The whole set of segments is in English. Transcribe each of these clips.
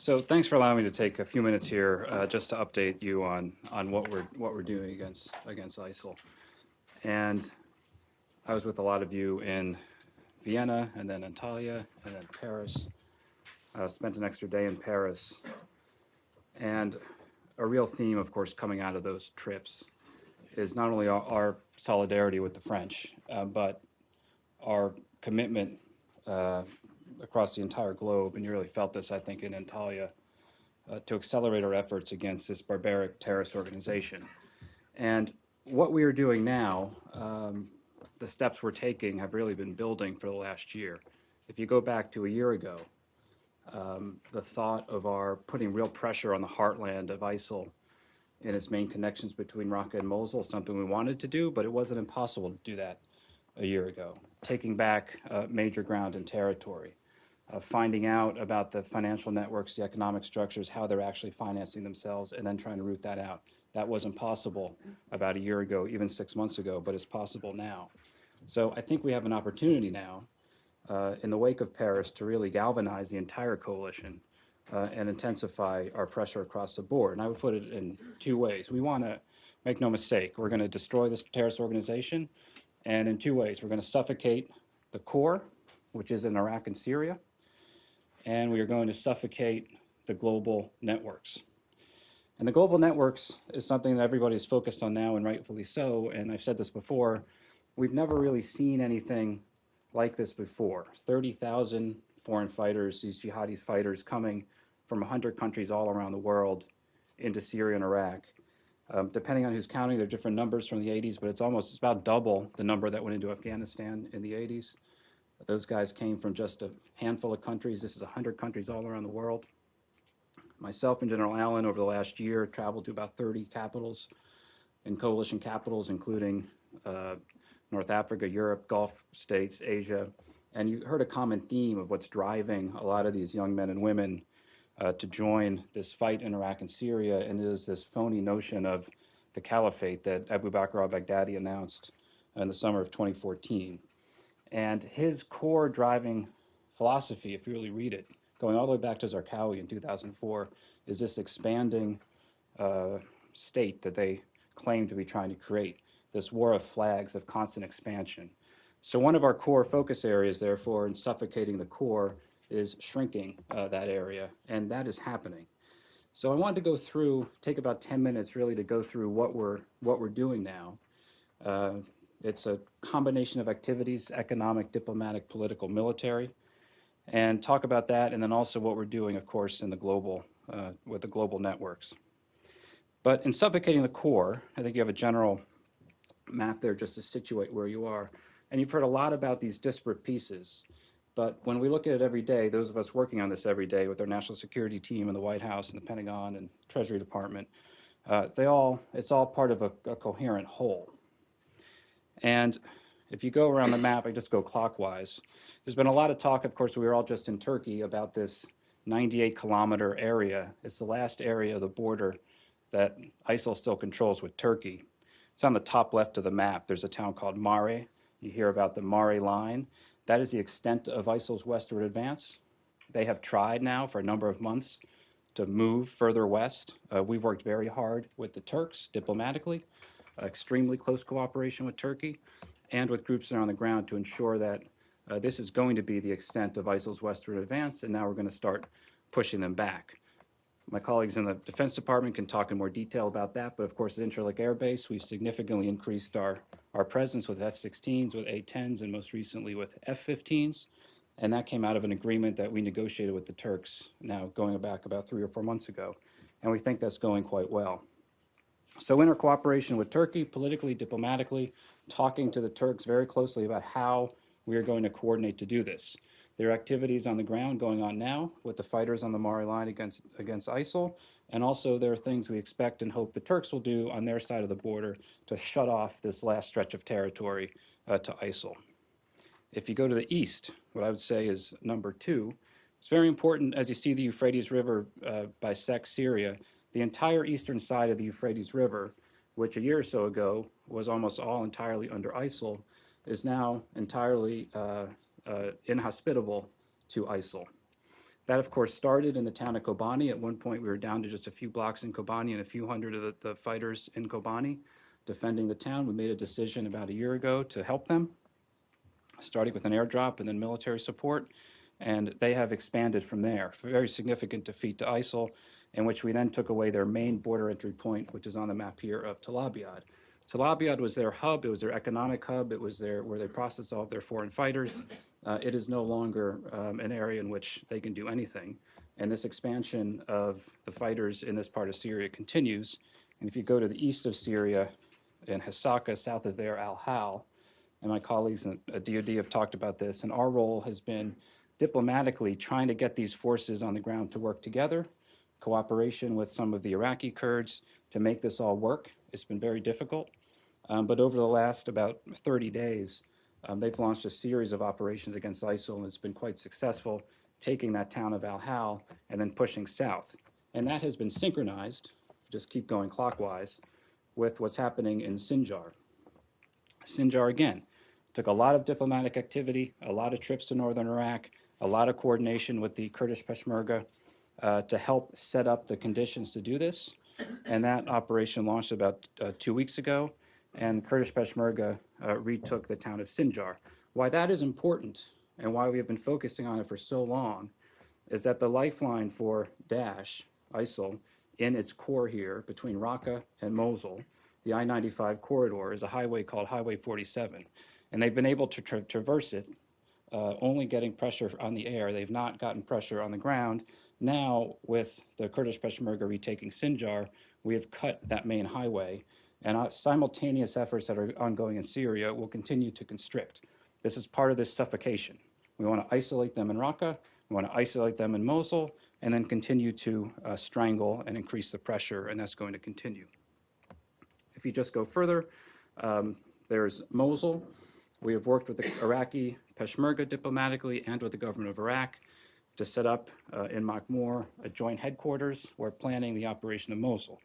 So thanks for allowing me to take a few minutes here just to update you on what we're doing against ISIL. And I was with a lot of you in Vienna and then Antalya and then Paris. Spent an extra day in Paris. And a real theme, of course, coming out of those trips is not only our solidarity with the French, but our commitment across the entire globe, and you really felt this, I think, in Antalya, to accelerate our efforts against this barbaric terrorist organization. And what we are doing now, the steps we're taking have really been building for the last year. If you go back to a year ago, the thought of our putting real pressure on the heartland of ISIL and its main connections between Raqqa and Mosul is something we wanted to do, but it wasn't impossible to do that a year ago. Taking back major ground and territory, finding out about the financial networks, the economic structures, how they're actually financing themselves, and then trying to root that out. That wasn't possible about a year ago, even 6 months ago, but it's possible now. So I think we have an opportunity now, in the wake of Paris, to really galvanize the entire coalition and intensify our pressure across the board. And I would put it in two ways. We want to make no mistake. We're going to destroy this terrorist organization, and in two ways. We're going to suffocate the core, which is in Iraq and Syria, and we are going to suffocate the global networks. And the global networks is something that everybody's focused on now, and rightfully so, and I've said this before, we've never really seen anything like this before. 30,000 foreign fighters, these jihadi fighters coming from 100 countries all around the world into Syria and Iraq. Depending on who's counting, there are different numbers from the 80s, but it's about double the number that went into Afghanistan in the 80s. Those guys came from just a handful of countries. This is 100 countries all around the world. Myself and General Allen over the last year traveled to about 30 capitals and coalition capitals, including North Africa, Europe, Gulf states, Asia. And you heard a common theme of what's driving a lot of these young men and women to join this fight in Iraq and Syria, and it is this phony notion of the caliphate that Abu Bakr al-Baghdadi announced in the summer of 2014. And his core driving philosophy, if you really read it, going all the way back to Zarqawi in 2004, is this expanding state that they claim to be trying to create, this war of flags of constant expansion. So one of our core focus areas, therefore, in suffocating the core is shrinking that area, and that is happening. So I wanted to take about 10 minutes really to go through what we're doing now. It's a combination of activities, economic, diplomatic, political, military, and talk about that, and then also what we're doing, of course, in the global, with the global networks. But in suffocating the core, I think you have a general map there just to situate where you are. And you've heard a lot about these disparate pieces. But when we look at it every day, those of us working on this every day with our national security team in the White House and the Pentagon and Treasury Department, it's all part of a coherent whole. And if you go around the map, I just go clockwise. There's been a lot of talk, of course, we were all just in Turkey, about this 98-kilometer area. It's the last area of the border that ISIL still controls with Turkey. It's on the top left of the map. There's a town called Mare. You hear about the Mare line. That is the extent of ISIL's westward advance. They have tried now for a number of months to move further west. We've worked very hard with the Turks diplomatically, extremely close cooperation with Turkey, and with groups that are on the ground to ensure that this is going to be the extent of ISIL's westward advance, and now we're going to start pushing them back. My colleagues in the Defense Department can talk in more detail about that, but of course at Incirlik Air Base, we've significantly increased our presence with F-16s, with A-10s, and most recently with F-15s, and that came out of an agreement that we negotiated with the Turks now going back about 3 or 4 months ago, and we think that's going quite well. So in our cooperation with Turkey, politically, diplomatically, talking to the Turks very closely about how we are going to coordinate to do this. There are activities on the ground going on now with the fighters on the Mare line against ISIL, and also there are things we expect and hope the Turks will do on their side of the border to shut off this last stretch of territory to ISIL. If you go to the east, what I would say is number 2, it's very important as you see the Euphrates River bisect Syria, the entire eastern side of the Euphrates River, which a year or so ago was almost all entirely under ISIL, is now entirely inhospitable to ISIL. That, of course, started in the town of Kobani. At one point, we were down to just a few blocks in Kobani and a few hundred of the fighters in Kobani defending the town. We made a decision about a year ago to help them, starting with an airdrop and then military support, and they have expanded from there. A very significant defeat to ISIL, in which we then took away their main border entry point, which is on the map here, of Tel Abyad. Tel Abyad was their hub. It was their economic hub. It was where they processed all of their foreign fighters. It is no longer an area in which they can do anything. And this expansion of the fighters in this part of Syria continues. And if you go to the east of Syria, in Hasaka, south of there, Al-Hal, and my colleagues at DoD have talked about this, and our role has been diplomatically trying to get these forces on the ground to work together, cooperation with some of the Iraqi Kurds to make this all work. It's been very difficult, but over the last about 30 days, they've launched a series of operations against ISIL, and it's been quite successful, taking that town of Al-Hal and then pushing south. And that has been synchronized, just keep going clockwise, with what's happening in Sinjar. Sinjar, again, took a lot of diplomatic activity, a lot of trips to northern Iraq, a lot of coordination with the Kurdish Peshmerga to help set up the conditions to do this. And that operation launched about 2 weeks ago, and Kurdish Peshmerga retook the town of Sinjar. Why that is important and why we have been focusing on it for so long is that the lifeline for Daesh, ISIL, in its core here between Raqqa and Mosul, the I-95 corridor, is a highway called Highway 47. And they've been able to traverse it, only getting pressure on the air. They've not gotten pressure on the ground. Now, with the Kurdish Peshmerga retaking Sinjar, we have cut that main highway, and simultaneous efforts that are ongoing in Syria will continue to constrict. This is part of this suffocation. We want to isolate them in Raqqa, we want to isolate them in Mosul, and then continue to strangle and increase the pressure, and that's going to continue. If you just go further, there's Mosul. We have worked with the Iraqi Peshmerga diplomatically and with the government of Iraq to set up in Makhmur a joint headquarters. We're planning the operation of Mosul.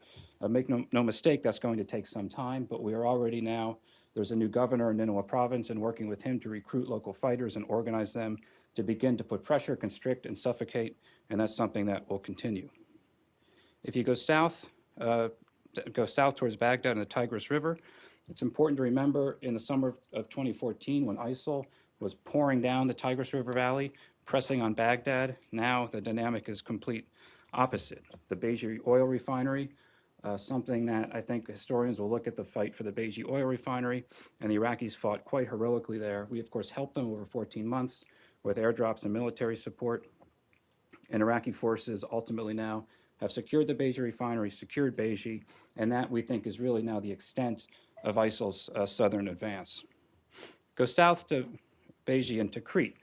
Make no mistake, that's going to take some time, but we are already now, there's a new governor in Nineveh province, and working with him to recruit local fighters and organize them to begin to put pressure, constrict, and suffocate, and that's something that will continue. If you go south towards Baghdad and the Tigris River, it's important to remember in the summer of 2014 when ISIL was pouring down the Tigris River Valley, pressing on Baghdad. Now the dynamic is complete opposite. The Beji oil refinery, something that I think historians will look at the fight for the Beji oil refinery, and the Iraqis fought quite heroically there. We, of course, helped them over 14 months with airdrops and military support, and Iraqi forces ultimately now have secured the Beji refinery, secured Beji, and that we think is really now the extent of ISIL's southern advance. Go south to Beji and Tikrit.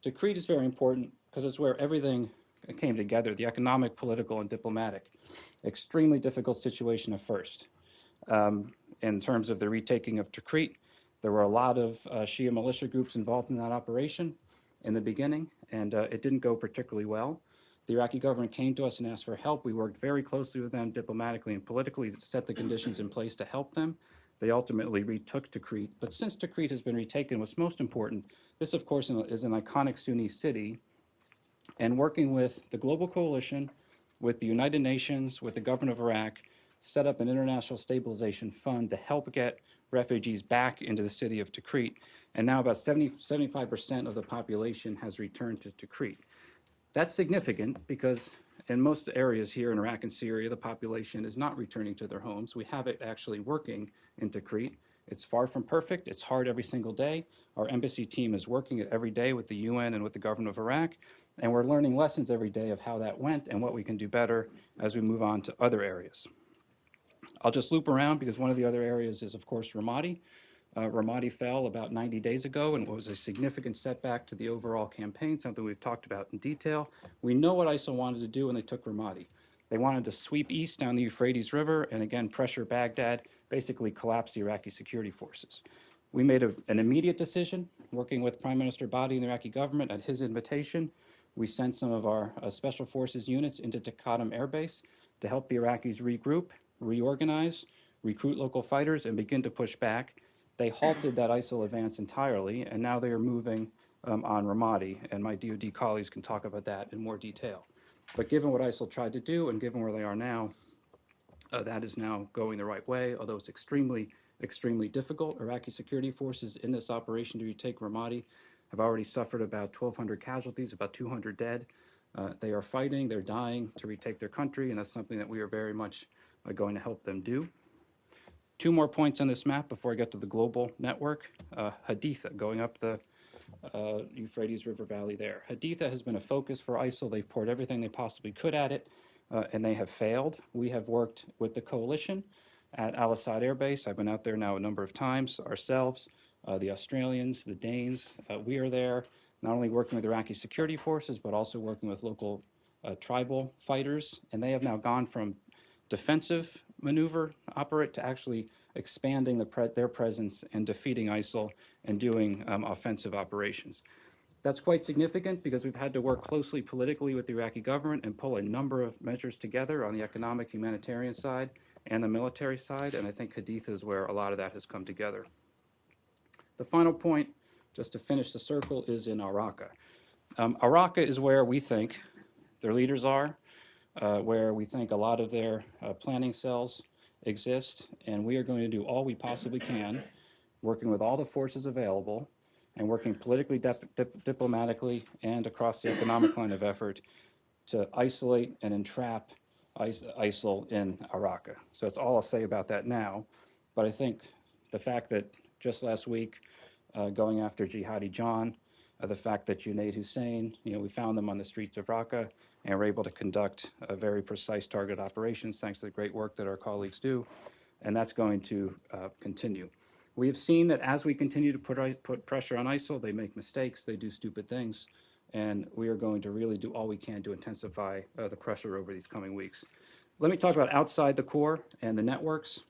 Tikrit is very important because it's where everything came together, the economic, political, and diplomatic. Extremely difficult situation at first. In terms of the retaking of Tikrit, there were a lot of Shia militia groups involved in that operation in the beginning, and it didn't go particularly well. The Iraqi government came to us and asked for help. We worked very closely with them diplomatically and politically to set the conditions in place to help them. They ultimately retook Tikrit. But since Tikrit has been retaken, what's most important, this, of course, is an iconic Sunni city, and working with the global coalition, with the United Nations, with the government of Iraq, set up an international stabilization fund to help get refugees back into the city of Tikrit. And now about 75% of the population has returned to Tikrit. That's significant because in most areas here in Iraq and Syria, the population is not returning to their homes. We have it actually working in Tikrit. It's far from perfect. It's hard every single day. Our embassy team is working it every day with the UN and with the government of Iraq, and we're learning lessons every day of how that went and what we can do better as we move on to other areas. I'll just loop around because one of the other areas is, of course, Ramadi. Ramadi fell about 90 days ago and was a significant setback to the overall campaign, something we've talked about in detail. We know what ISIL wanted to do when they took Ramadi. They wanted to sweep east down the Euphrates River and again pressure Baghdad, basically collapse the Iraqi security forces. We made an immediate decision, working with Prime Minister Badi and the Iraqi government at his invitation. We sent some of our special forces units into Taqadum Air Base to help the Iraqis regroup, reorganize, recruit local fighters, and begin to push back. They halted that ISIL advance entirely, and now they are moving on Ramadi, and my DoD colleagues can talk about that in more detail. But given what ISIL tried to do and given where they are now, that is now going the right way, although it's extremely, extremely difficult. Iraqi security forces in this operation to retake Ramadi have already suffered about 1,200 casualties, about 200 dead. They are fighting, they're dying to retake their country, and that's something that we are very much going to help them do. Two more points on this map before I get to the global network. Haditha, going up the Euphrates River Valley there. Haditha has been a focus for ISIL. They've poured everything they possibly could at it, and they have failed. We have worked with the coalition at Al Asad Air Base. I've been out there now a number of times ourselves, the Australians, the Danes. We are there not only working with Iraqi security forces, but also working with local tribal fighters, and they have now gone from defensive maneuver operate to actually expanding their presence and defeating ISIL and doing offensive operations. That's quite significant because we've had to work closely politically with the Iraqi government and pull a number of measures together on the economic, humanitarian side and the military side, and I think Haditha is where a lot of that has come together. The final point, just to finish the circle, is in Al-Raqqa. Al-Raqqa is where we think their leaders are, where we think a lot of their planning cells exist, and we are going to do all we possibly can, working with all the forces available and working politically, diplomatically, and across the economic line of effort to isolate and entrap ISIL in Al-Raqqa. So that's all I'll say about that now, but I think the fact that just last week, going after Jihadi John, the fact that Junaid Hussain, we found them on the streets of Raqqa and were able to conduct very precise target operations thanks to the great work that our colleagues do, and that's going to continue. We have seen that as we continue to put pressure on ISIL, they make mistakes, they do stupid things, and we are going to really do all we can to intensify the pressure over these coming weeks. Let me talk about outside the core and the networks.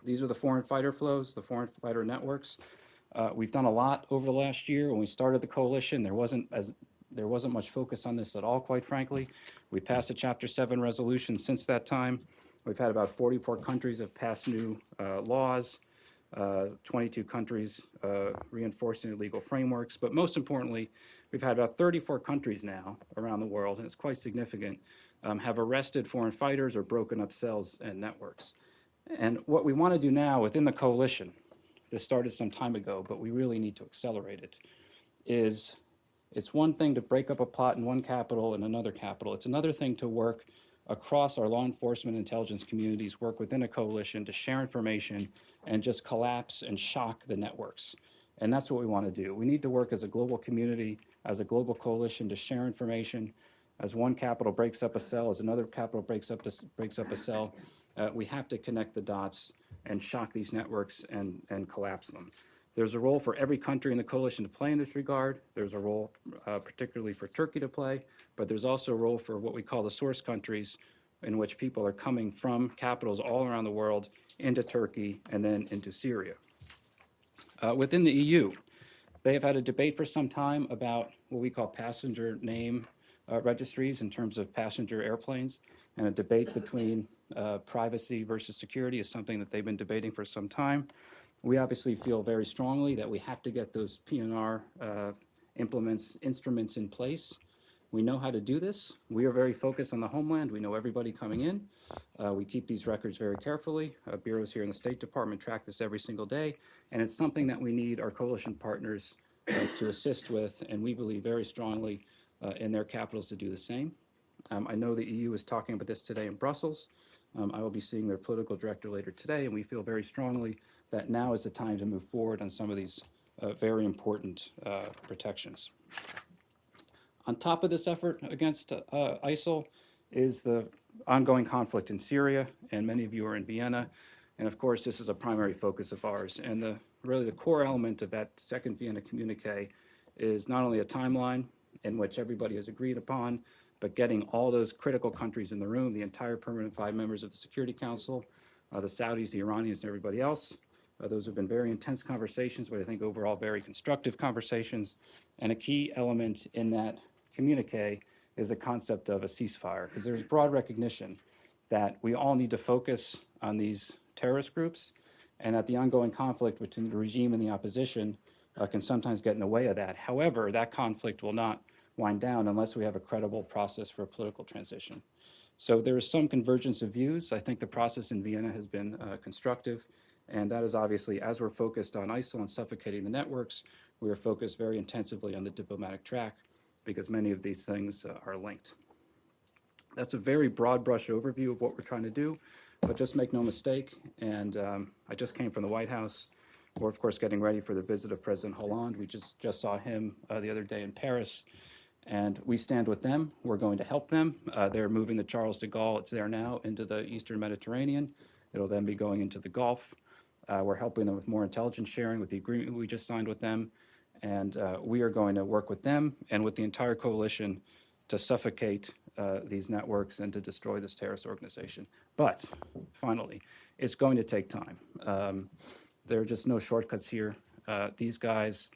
These are the foreign fighter flows, the foreign fighter networks. We've done a lot over the last year. When we started the coalition, there wasn't much focus on this at all, quite frankly. We passed a Chapter 7 resolution since that time. We've had about 44 countries have passed new laws, 22 countries reinforcing legal frameworks. But most importantly, we've had about 34 countries now around the world, and it's quite significant, have arrested foreign fighters or broken up cells and networks. And what we want to do now within the coalition, this started some time ago, but we really need to accelerate it, is it's one thing to break up a plot in one capital and another capital. It's another thing to work across our law enforcement intelligence communities, work within a coalition to share information and just collapse and shock the networks. And that's what we want to do. We need to work as a global community, as a global coalition to share information. As one capital breaks up a cell, as another capital breaks up a cell, we have to connect the dots and shock these networks and collapse them. There's a role for every country in the coalition to play in this regard. There's a role particularly for Turkey to play, but there's also a role for what we call the source countries, in which people are coming from capitals all around the world into Turkey and then into Syria. Within the EU, they have had a debate for some time about what we call passenger name registries in terms of passenger airplanes, and a debate between privacy versus security is something that they've been debating for some time. We obviously feel very strongly that we have to get those PNR instruments in place. We know how to do this. We are very focused on the homeland. We know everybody coming in. We keep these records very carefully. Bureaus here in the State Department track this every single day, and it's something that we need our coalition partners to assist with, and we believe very strongly in their capitals to do the same. I know the EU is talking about this today in Brussels. I will be seeing their political director later today, and we feel very strongly that now is the time to move forward on some of these very important protections. On top of this effort against ISIL is the ongoing conflict in Syria, and many of you are in Vienna, and of course this is a primary focus of ours. And really the core element of that second Vienna communique is not only a timeline in which everybody has agreed upon, but getting all those critical countries in the room, the entire permanent 5 members of the Security Council, the Saudis, the Iranians, and everybody else. Those have been very intense conversations, but I think overall very constructive conversations. And a key element in that communique is the concept of a ceasefire, because there's broad recognition that we all need to focus on these terrorist groups, and that the ongoing conflict between the regime and the opposition can sometimes get in the way of that. However, that conflict will not wind down unless we have a credible process for a political transition. So there is some convergence of views. I think the process in Vienna has been constructive, and that is obviously, as we're focused on ISIL and suffocating the networks, we are focused very intensively on the diplomatic track because many of these things are linked. That's a very broad brush overview of what we're trying to do, but just make no mistake, and I just came from the White House. We're, of course, getting ready for the visit of President Hollande. We just saw him the other day in Paris, and we stand with them. We're going to help them. They're moving the Charles de Gaulle, it's there now, into the Eastern Mediterranean. It'll then be going into the Gulf. We're helping them with more intelligence sharing with the agreement we just signed with them. And we are going to work with them and with the entire coalition to suffocate these networks and to destroy this terrorist organization. But finally, it's going to take time. There are just no shortcuts here. These guys,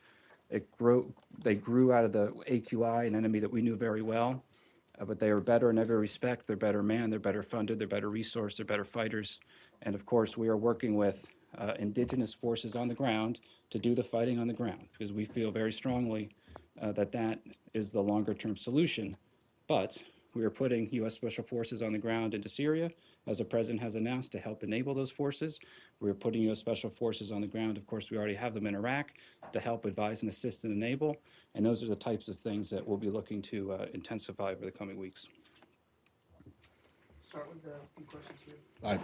they grew out of the AQI, an enemy that we knew very well, but they are better in every respect. They're better manned, they're better funded, they're better resourced, they're better fighters. And of course, we are working with indigenous forces on the ground to do the fighting on the ground, because we feel very strongly that that is the longer term solution. But we are putting U.S. Special Forces on the ground into Syria, as the President has announced, to help enable those forces. We are putting U.S. Special Forces on the ground. Of course, we already have them in Iraq to help advise and assist and enable. And those are the types of things that we'll be looking to intensify over the coming weeks. Start with a few questions here. I'm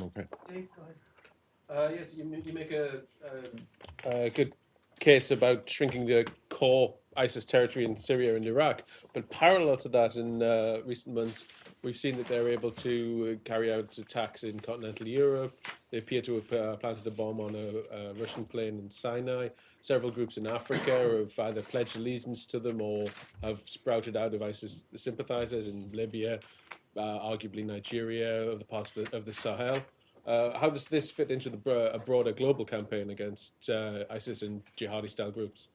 okay. Dave, go ahead. Yes, you make a good case about shrinking the core ISIS territory in Syria and Iraq. But parallel to that, in recent months, we've seen that they're able to carry out attacks in continental Europe. They appear to have planted a bomb on a Russian plane in Sinai. Several groups in Africa have either pledged allegiance to them or have sprouted out of ISIS sympathizers in Libya, arguably Nigeria, other parts of the Sahel. How does this fit into a broader global campaign against ISIS and jihadi-style groups?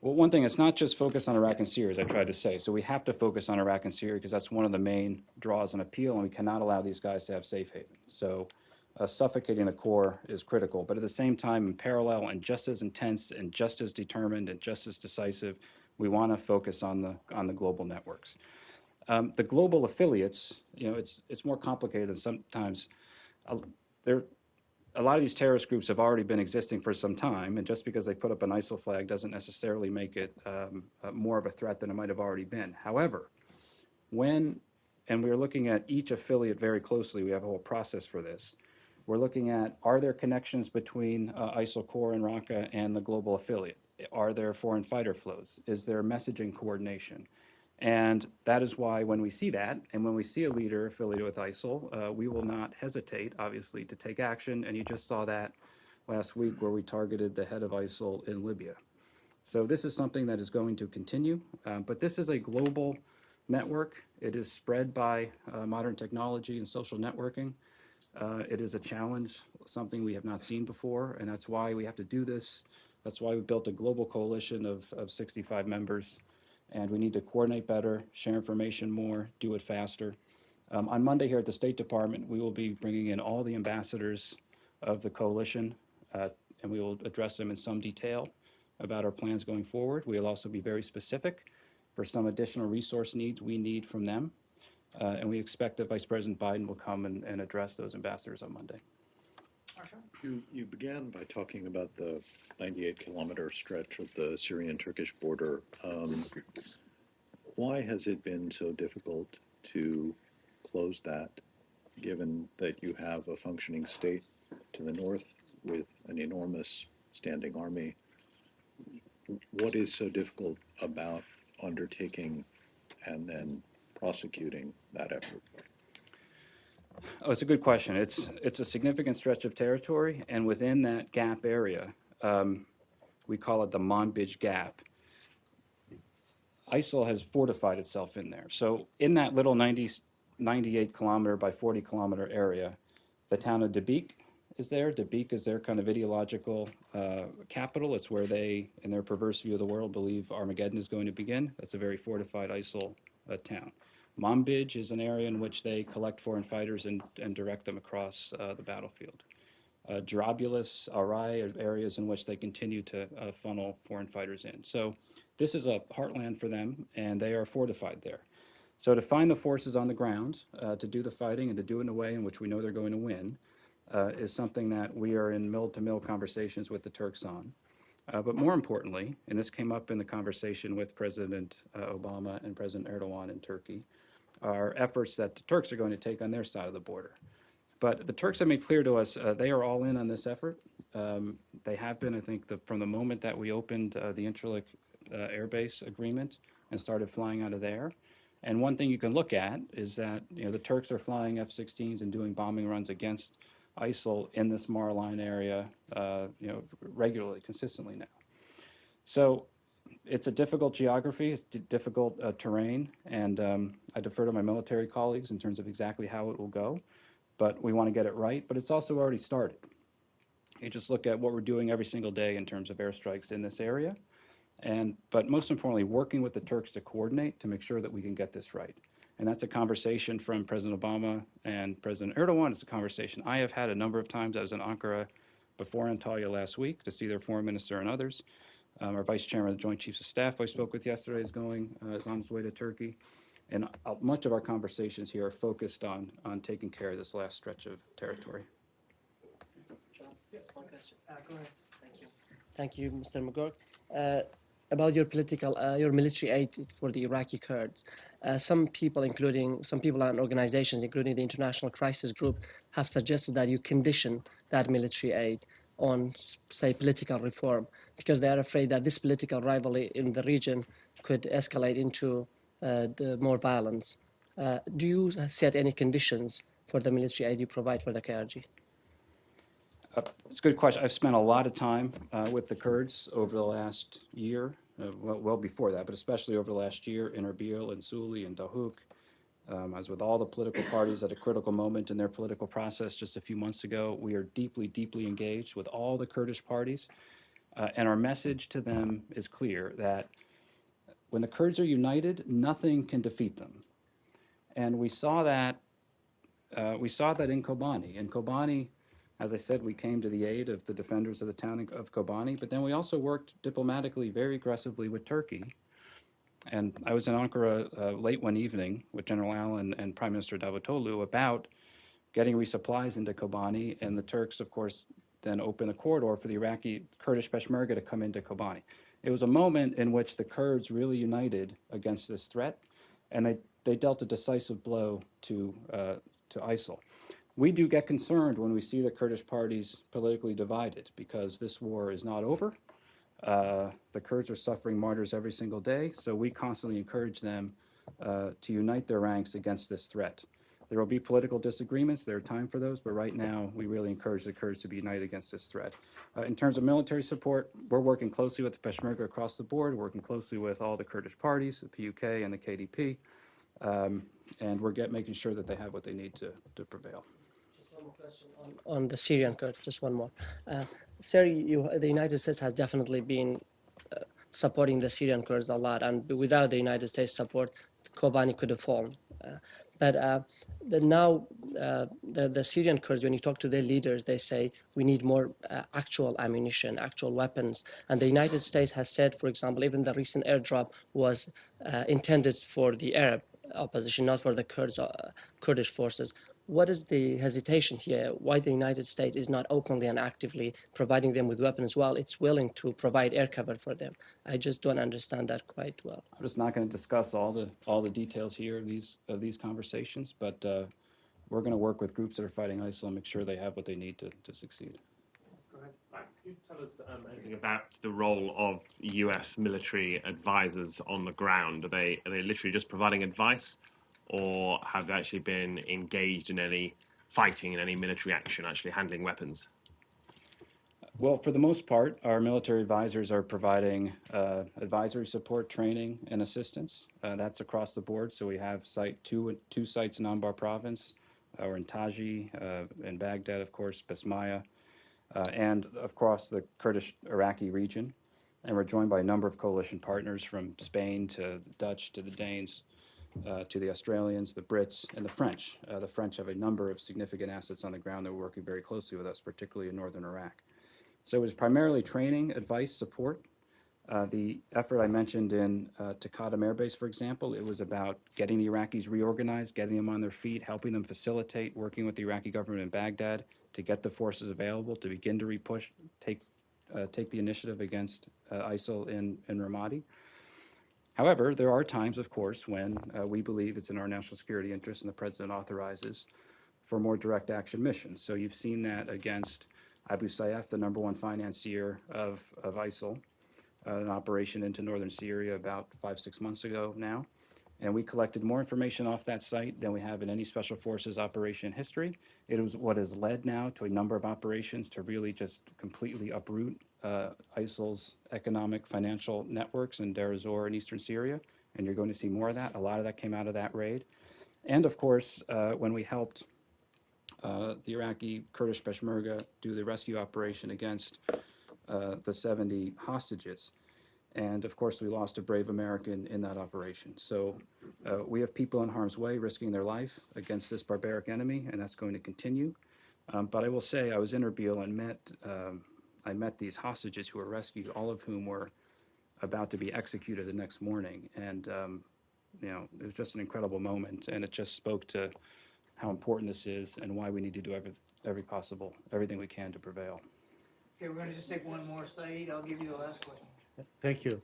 Well, one thing, it's not just focused on Iraq and Syria, as I tried to say. So we have to focus on Iraq and Syria because that's one of the main draws on appeal, and we cannot allow these guys to have safe haven. So suffocating the core is critical. But at the same time, in parallel and just as intense and just as determined and just as decisive, we want to focus on the global networks. The global affiliates, it's more complicated than sometimes. A lot of these terrorist groups have already been existing for some time, and just because they put up an ISIL flag doesn't necessarily make it more of a threat than it might have already been. However, and we're looking at each affiliate very closely, we have a whole process for this. We're looking at, are there connections between ISIL core and Raqqa and the global affiliate? Are there foreign fighter flows? Is there messaging coordination? And that is why when we see that, and when we see a leader affiliated with ISIL, we will not hesitate, obviously, to take action. And you just saw that last week where we targeted the head of ISIL in Libya. So this is something that is going to continue. But this is a global network. It is spread by modern technology and social networking. It is a challenge, something we have not seen before, and that's why we have to do this. That's why we built a global coalition of 65 members. And we need to coordinate better, share information more, do it faster. On Monday here at the State Department, we will be bringing in all the ambassadors of the coalition, and we will address them in some detail about our plans going forward. We will also be very specific for some additional resource needs we need from them. And we expect that Vice President Biden will come and address those ambassadors on Monday. You began by talking about the 98-kilometer stretch of the Syrian-Turkish border. Why has it been so difficult to close that, given that you have a functioning state to the north with an enormous standing army? What is so difficult about undertaking and then prosecuting that effort? Oh, it's a good question. It's a significant stretch of territory, and within that gap area, we call it the Manbij Gap. ISIL has fortified itself in there. So in that little 98-kilometer by 40-kilometer area, the town of Dabiq is there. Dabiq is their kind of ideological capital. It's where they, in their perverse view of the world, believe Armageddon is going to begin. That's a very fortified ISIL town. Manbij is an area in which they collect foreign fighters and direct them across the battlefield. Jarabulus, Arai are areas in which they continue to funnel foreign fighters in. So this is a heartland for them, and they are fortified there. So to find the forces on the ground, to do the fighting and to do it in a way in which we know they're going to win, is something that we are in mill-to-mill conversations with the Turks on. But more importantly, and this came up in the conversation with President Obama and President Erdogan in Turkey, are efforts that the Turks are going to take on their side of the border. But the Turks have made clear to us they are all in on this effort. They have been, I think, from the moment that we opened the Incirlik Air Base agreement and started flying out of there. And one thing you can look at is that the Turks are flying F-16s and doing bombing runs against ISIL in this Mar-a-Lago area, regularly, consistently now. So it's a difficult geography, it's difficult terrain, and I defer to my military colleagues in terms of exactly how it will go. But we want to get it right. But it's also already started. You just look at what we're doing every single day in terms of airstrikes in this area. But most importantly, working with the Turks to coordinate to make sure that we can get this right. And that's a conversation from President Obama and President Erdogan. It's a conversation I have had a number of times. I was in Ankara before Antalya last week to see their foreign minister and others. Our vice chairman of the Joint Chiefs of Staff I spoke with yesterday is on his way to Turkey. And much of our conversations here are focused on taking care of this last stretch of territory. John, yes, one question. Go ahead. Thank you. Thank you, Mr. McGurk. About your your military aid for the Iraqi Kurds. Some people and organizations, including the International Crisis Group, have suggested that you condition that military aid on, say, political reform, because they are afraid that this political rivalry in the region could escalate into the more violence. Do you set any conditions for the military aid you provide for the KRG? It's a good question. I've spent a lot of time with the Kurds over the last year, well before that, but especially over the last year in Erbil and Suli and Dahuk. I was with all the political parties at a critical moment in their political process just a few months ago. We are deeply, deeply engaged with all the Kurdish parties, and our message to them is clear that when the Kurds are united, nothing can defeat them. And we saw that in Kobani. In Kobani, as I said, we came to the aid of the defenders of the town of Kobani, but then we also worked diplomatically very aggressively with Turkey. And I was in Ankara late one evening with General Allen and Prime Minister Davutoglu about getting resupplies into Kobani, and the Turks, of course, then opened a corridor for the Iraqi Kurdish Peshmerga to come into Kobani. It was a moment in which the Kurds really united against this threat, and they dealt a decisive blow to ISIL. We do get concerned when we see the Kurdish parties politically divided because this war is not over. The Kurds are suffering martyrs every single day, so we constantly encourage them to unite their ranks against this threat. There will be political disagreements. There are time for those, but right now we really encourage the Kurds to be united against this threat. In terms of military support, we're working closely with the Peshmerga across the board, working closely with all the Kurdish parties, the PUK and the KDP, and we're making sure that they have what they need to prevail. Just one more question on the Syrian Kurds, just one more. Sir, the United States has definitely been supporting the Syrian Kurds a lot, and without the United States support, Kobani could have fallen. But the Syrian Kurds, when you talk to their leaders, they say we need more actual ammunition, actual weapons. And the United States has said, for example, even the recent airdrop was intended for the Arab opposition, not for the Kurdish forces. What is the hesitation here? Why the United States is not openly and actively providing them with weapons while it's willing to provide air cover for them? I just don't understand that quite well. I'm just not going to discuss all the details here of these conversations, but we're going to work with groups that are fighting ISIL and make sure they have what they need to succeed. Go ahead. Can you tell us anything about the role of U.S. military advisors on the ground? Are they literally just providing advice, or have they actually been engaged in any fighting, in any military action, actually handling weapons? Well, for the most part, our military advisors are providing advisory support, training, and assistance. That's across the board. So we have two sites in Anbar province, or in Taji, in Baghdad, of course, Basmaya, and across the Kurdish-Iraqi region. And we're joined by a number of coalition partners from Spain to the Dutch to the Danes to the Australians, the Brits, and the French. The French have a number of significant assets on the ground that are working very closely with us, particularly in northern Iraq. So it was primarily training, advice, support. The effort I mentioned in Taqadum Air Base, for example, it was about getting the Iraqis reorganized, getting them on their feet, helping them facilitate, working with the Iraqi government in Baghdad to get the forces available to begin to repush, take the initiative against ISIL in Ramadi. However, there are times, of course, when we believe it's in our national security interest and the president authorizes for more direct action missions. So you've seen that against Abu Sayyaf, the #1 financier of ISIL, an operation into northern Syria about 5-6 months ago now. And we collected more information off that site than we have in any special forces operation history. It is what has led now to a number of operations to really just completely uproot ISIL's economic, financial networks in Deir ez-Zor and eastern Syria. And you're going to see more of that. A lot of that came out of that raid. And of course, when we helped the Iraqi Kurdish Peshmerga do the rescue operation against the 70 hostages. And of course, we lost a brave American in that operation. So we have people in harm's way risking their life against this barbaric enemy, and that's going to continue. But I will say, I was in Erbil and I met these hostages who were rescued, all of whom were about to be executed the next morning. And it was just an incredible moment, and it just spoke to how important this is and why we need to do everything we can to prevail. Okay, we're gonna just take one more, Saeed. I'll give you the last question. Thank you.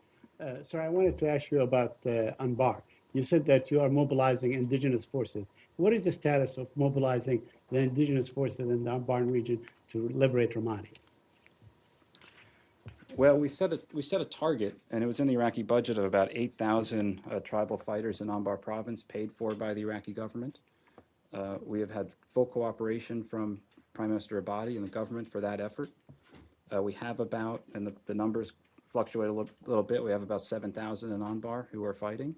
Sir, I wanted to ask you about Anbar. You said that you are mobilizing indigenous forces. What is the status of mobilizing the indigenous forces in the Anbar region to liberate Ramadi? Well, we set a target, and it was in the Iraqi budget of about 8,000 tribal fighters in Anbar province, paid for by the Iraqi government. We have had full cooperation from Prime Minister Abadi and the government for that effort. We have about, and the numbers fluctuate a little bit, we have about 7,000 in Anbar who are fighting.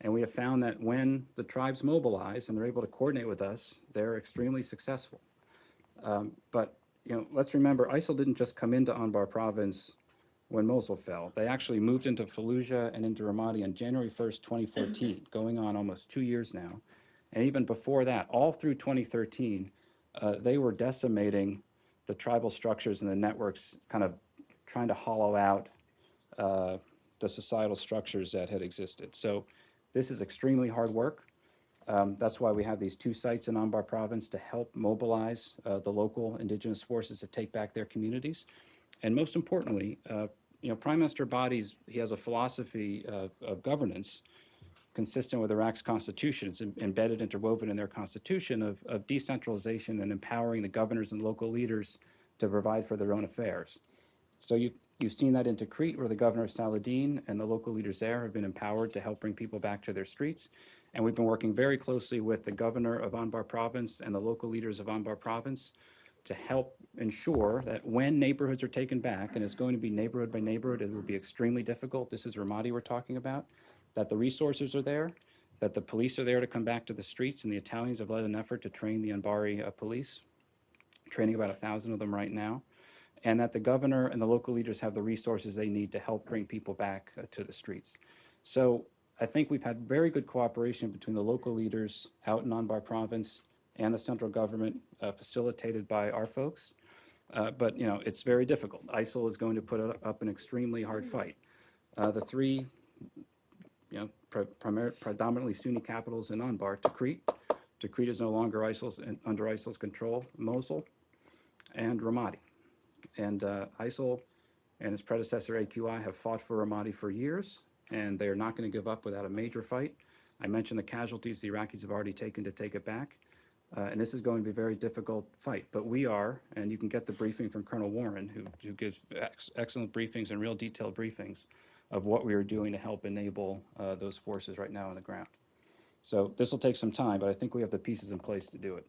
And we have found that when the tribes mobilize and they're able to coordinate with us, they're extremely successful. But let's remember, ISIL didn't just come into Anbar province when Mosul fell. They actually moved into Fallujah and into Ramadi on January 1st, 2014, going on almost 2 years now. And even before that, all through 2013, they were decimating the tribal structures and the networks, kind of trying to hollow out the societal structures that had existed. So this is extremely hard work. That's why we have these 2 sites in Anbar province to help mobilize the local indigenous forces to take back their communities. And most importantly, Prime Minister Abadi, he has a philosophy of governance consistent with Iraq's constitution. It's embedded, interwoven in their constitution of decentralization and empowering the governors and local leaders to provide for their own affairs. So you've seen that in Tikrit, where the governor of Saladin and the local leaders there have been empowered to help bring people back to their streets. And we've been working very closely with the governor of Anbar province and the local leaders of Anbar province to help ensure that when neighborhoods are taken back, and it's going to be neighborhood by neighborhood, it will be extremely difficult. This is Ramadi we're talking about. That the resources are there, that the police are there to come back to the streets, and the Italians have led an effort to train the Anbari police, training about 1,000 of them right now, and that the governor and the local leaders have the resources they need to help bring people back to the streets. So I think we've had very good cooperation between the local leaders out in Anbar province and the central government, facilitated by our folks. But it's very difficult. ISIL is going to put up an extremely hard fight. The 3 predominantly Sunni capitals in Anbar, Tikrit. Tikrit is no longer under ISIL's control, Mosul, and Ramadi. And ISIL and its predecessor AQI have fought for Ramadi for years, and they are not going to give up without a major fight. I mentioned the casualties the Iraqis have already taken to take it back. And this is going to be a very difficult fight. But we are, and you can get the briefing from Colonel Warren, who gives excellent briefings and real detailed briefings of what we are doing to help enable those forces right now on the ground. So this will take some time, but I think we have the pieces in place to do it.